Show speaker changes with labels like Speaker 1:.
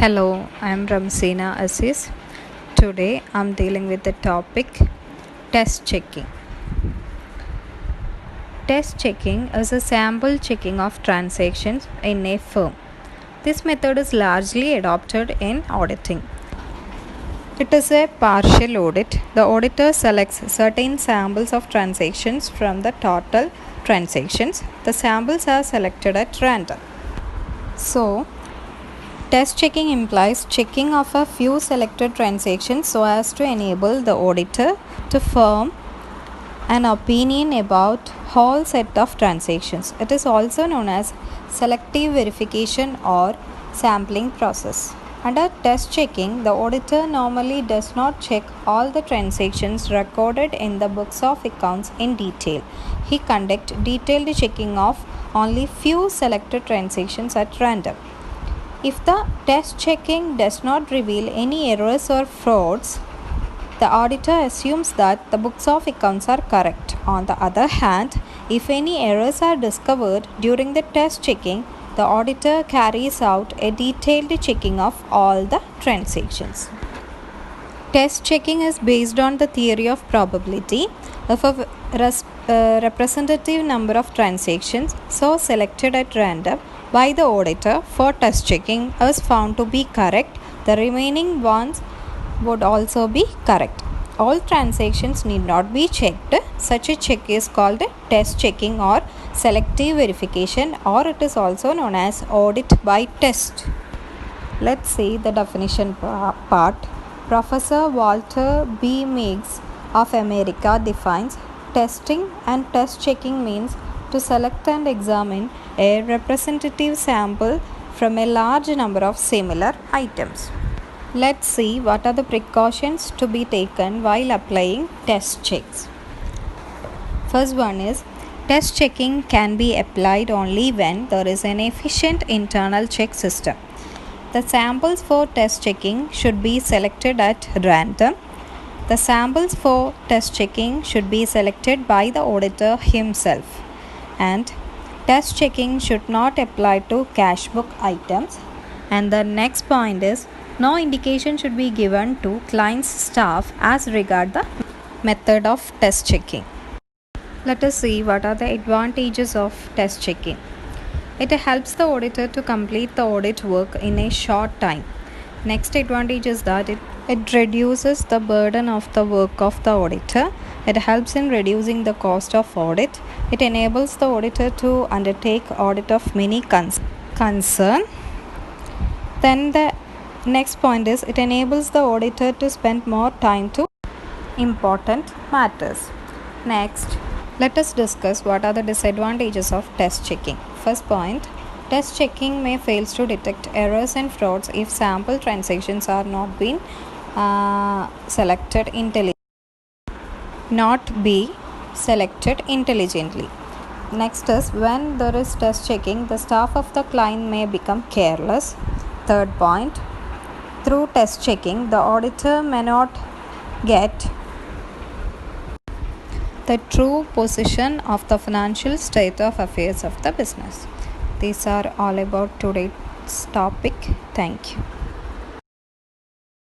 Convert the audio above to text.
Speaker 1: Hello, I'm Ramsina Aziz. Today I'm dealing with the topic test checking. Test checking is a sample checking of transactions in a firm. This method is largely adopted in auditing. It is a partial audit. The auditor selects certain samples of transactions from the total transactions. The samples are selected at random. So, test checking implies checking of a few selected transactions so as to enable the auditor to form an opinion about whole set of transactions. It is also known as selective verification or sampling process. Under test checking, the auditor normally does not check all the transactions recorded in the books of accounts in detail. He conducts detailed checking of only few selected transactions at random. If the test checking does not reveal any errors or frauds, the auditor assumes that the books of accounts are correct. On the other hand, if any errors are discovered during the test checking, the auditor carries out a detailed checking of all the transactions. Test checking is based on the theory of probability. If a representative number of transactions so selected at random by the auditor for test checking is found to be correct, the remaining ones would also be correct. All transactions need not be checked. Such a check is called test checking or selective verification, or it is also known as audit by test. Let's see the definition part. Professor Walter B. Meigs of America defines testing and test checking means to select and examine a representative sample from a large number of similar items. Let's see what are the precautions to be taken while applying test checks. First one is test checking can be applied only when there is an efficient internal check system. The samples for test checking should be selected at random. The samples for test checking should be selected by the auditor himself. And test checking should not apply to cash book items. And the next point is no indication should be given to client's staff as regard the method of test checking. Let us see what are the advantages of test checking. It helps the auditor to complete the audit work in a short time. Next advantage is that it reduces the burden of the work of the auditor. It helps in reducing the cost of audit. It enables the auditor to undertake audit of many concern. Then the next point is it enables the auditor to spend more time to important matters. Next, let us discuss what are the disadvantages of test checking. First point, test checking may fail to detect errors and frauds if sample transactions are not being selected intelligently. Next is when there is test checking, the staff of the client may become careless. Third point, through test checking, the auditor may not get the true position of the financial state of affairs of the business. These are all about today's topic. Thank you.